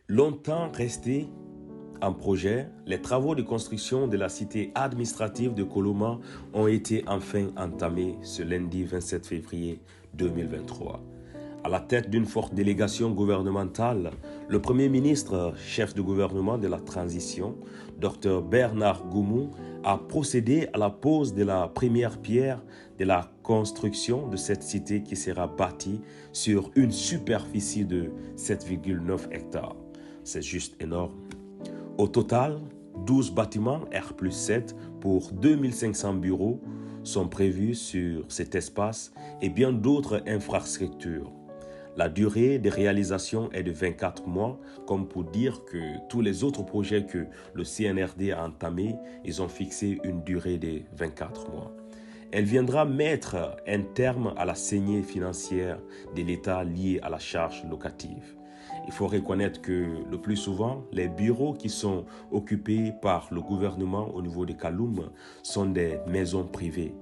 Longtemps resté en projet, les travaux de construction de la cité administrative de Coloma ont été enfin entamés ce lundi 27 février 2023. À la tête d'une forte délégation gouvernementale, le Premier ministre, chef de gouvernement de la transition, Dr Bernard Goumou, a procédé à la pose de la première pierre de la construction de cette cité qui sera bâtie sur une superficie de 7,9 hectares. C'est juste énorme. Au total, 12 bâtiments R+7 pour 2500 bureaux sont prévus sur cet espace et bien d'autres infrastructures. La durée de réalisation est de 24 mois, comme pour dire que tous les autres projets que le CNRD a entamés, ils ont fixé une durée de 24 mois. Elle viendra mettre un terme à la saignée financière de l'État liée à la charge locative. Il faut reconnaître que le plus souvent, les bureaux qui sont occupés par le gouvernement au niveau de Kaloum sont des maisons privées.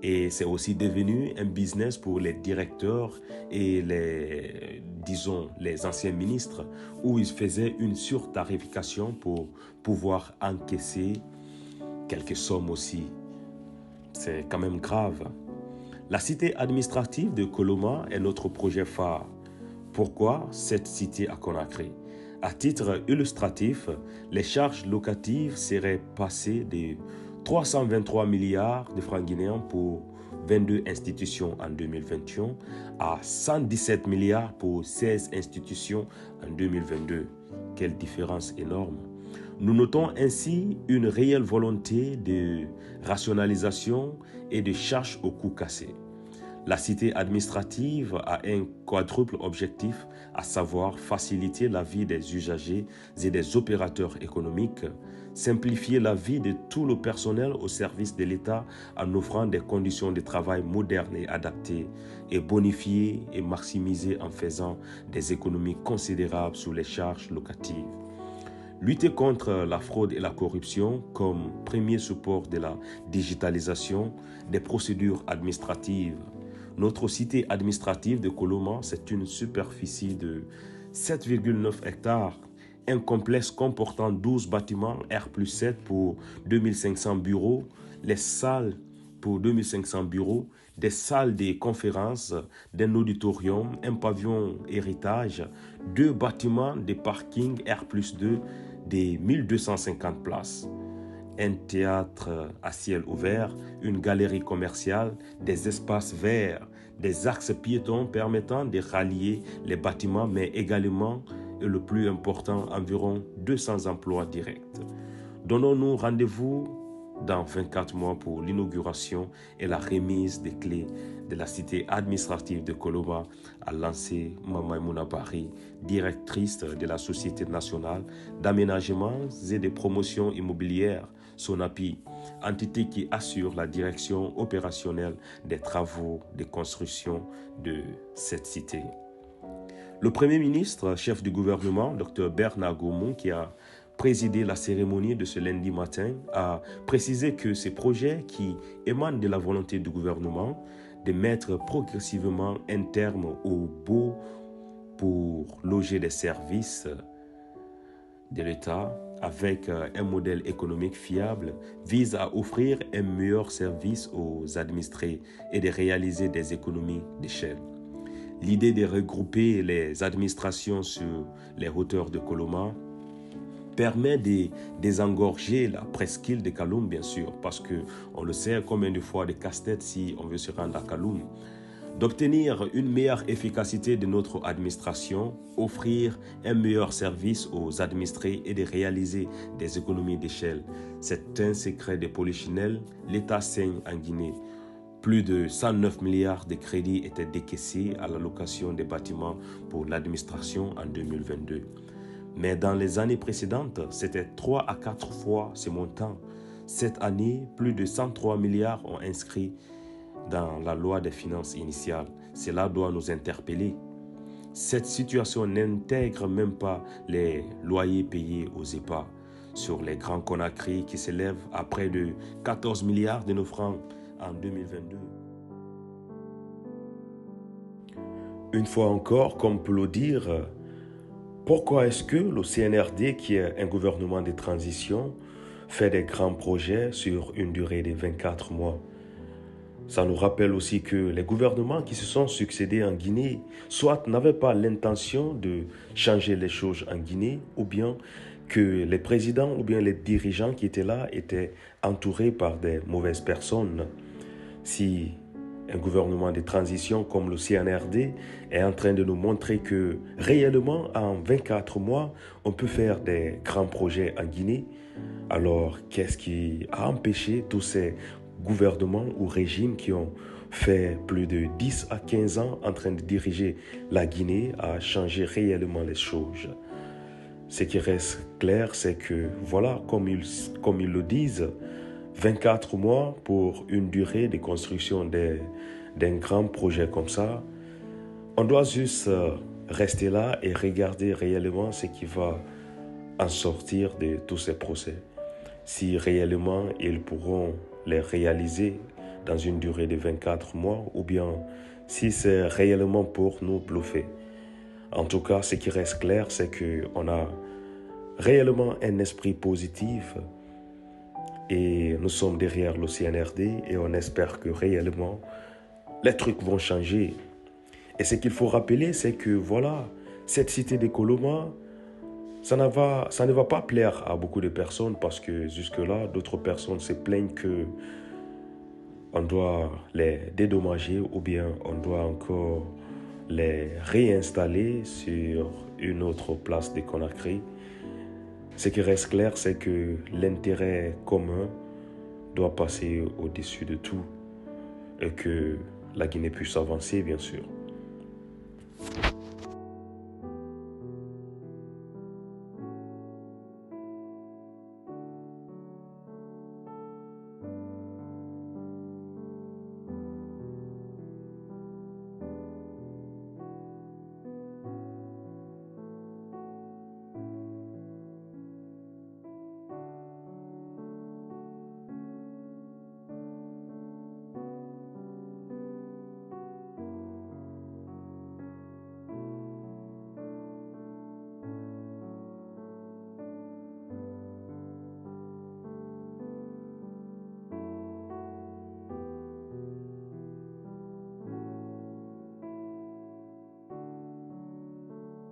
Et c'est aussi devenu un business pour les directeurs et les anciens ministres où ils faisaient une surtarification pour pouvoir encaisser quelques sommes aussi. C'est quand même grave. La cité administrative de Coloma est notre projet phare. Pourquoi cette cité à Conakry? À titre illustratif, les charges locatives seraient passées de 323 milliards de francs guinéens pour 22 institutions en 2021 à 117 milliards pour 16 institutions en 2022. Quelle différence énorme! Nous notons ainsi une réelle volonté de rationalisation et de charge au coût cassé. La cité administrative a un quadruple objectif, à savoir faciliter la vie des usagers et des opérateurs économiques, simplifier la vie de tout le personnel au service de l'État en offrant des conditions de travail modernes et adaptées, et bonifier et maximiser en faisant des économies considérables sur les charges locatives. Lutter contre la fraude et la corruption comme premier support de la digitalisation des procédures administratives. Notre cité administrative de Coloma, c'est une superficie de 7,9 hectares, un complexe comportant 12 bâtiments R+7 pour 2500 bureaux, les salles pour 2500 bureaux, des salles de conférences, d'un auditorium, un pavillon héritage, 2 bâtiments de parking R+2 de 1250 places. Un théâtre à ciel ouvert, une galerie commerciale, des espaces verts, des axes piétons permettant de rallier les bâtiments, mais également, et le plus important, environ 200 emplois directs. Donnons-nous rendez-vous dans 24 mois pour l'inauguration et la remise des clés de la cité administrative de Coloma, a lancé Maïmouna Bari, directrice de la Société nationale d'aménagement et de promotion immobilière, SONAPI, entité qui assure la direction opérationnelle des travaux de construction de cette cité. Le Premier ministre, chef du gouvernement, Dr Bernard Goumou, qui a présidé la cérémonie de ce lundi matin, a précisé que ces projets qui émanent de la volonté du gouvernement de mettre progressivement un terme au beau pour loger des services de l'État avec un modèle économique fiable vise à offrir un meilleur service aux administrés et de réaliser des économies d'échelle. L'idée de regrouper les administrations sur les hauteurs de Coloma permet de désengorger la presqu'île de Kaloum, bien sûr, parce qu'on le sait combien de fois de casse-tête si on veut se rendre à Kaloum. D'obtenir une meilleure efficacité de notre administration, offrir un meilleur service aux administrés et de réaliser des économies d'échelle. C'est un secret de polichinelle, l'État saigne en Guinée. Plus de 109 milliards de crédits étaient décaissés à la location des bâtiments pour l'administration en 2022. Mais dans les années précédentes, c'était 3 à 4 fois ce montant. Cette année, plus de 103 milliards ont inscrit dans la loi des finances initiales. Cela doit nous interpeller. Cette situation n'intègre même pas les loyers payés aux EHPAD sur les Grands Conakry qui s'élèvent à près de 14 milliards de nos francs en 2022. Une fois encore, comme peut le dire, Pourquoi est-ce que le CNRD, qui est un gouvernement de transition, fait des grands projets sur une durée de 24 mois? Ça nous rappelle aussi que les gouvernements qui se sont succédés en Guinée, soit n'avaient pas l'intention de changer les choses en Guinée, ou bien que les présidents ou bien les dirigeants qui étaient là étaient entourés par des mauvaises personnes. Si un gouvernement de transition comme le CNRD est en train de nous montrer que réellement en 24 mois, on peut faire des grands projets en Guinée, alors qu'est-ce qui a empêché tous ces gouvernements ou régimes qui ont fait plus de 10 à 15 ans en train de diriger la Guinée à changer réellement les choses? Ce qui reste clair, c'est que, voilà, comme ils le disent, 24 mois pour une durée de construction d'un grand projet comme ça, on doit juste rester là et regarder réellement ce qui va en sortir de tous ces procès. Si réellement ils pourront les réaliser dans une durée de 24 mois ou bien si c'est réellement pour nous bluffer. En tout cas, ce qui reste clair, c'est qu'on a réellement un esprit positif et nous sommes derrière le CNRD et on espère que réellement les trucs vont changer. Et ce qu'il faut rappeler, c'est que voilà, cette cité de Coloma, ça ne va pas plaire à beaucoup de personnes parce que jusque-là, d'autres personnes se plaignent que on doit les dédommager ou bien on doit encore les réinstaller sur une autre place de Conakry. Ce qui reste clair, c'est que l'intérêt commun doit passer au-dessus de tout et que la Guinée puisse avancer, bien sûr.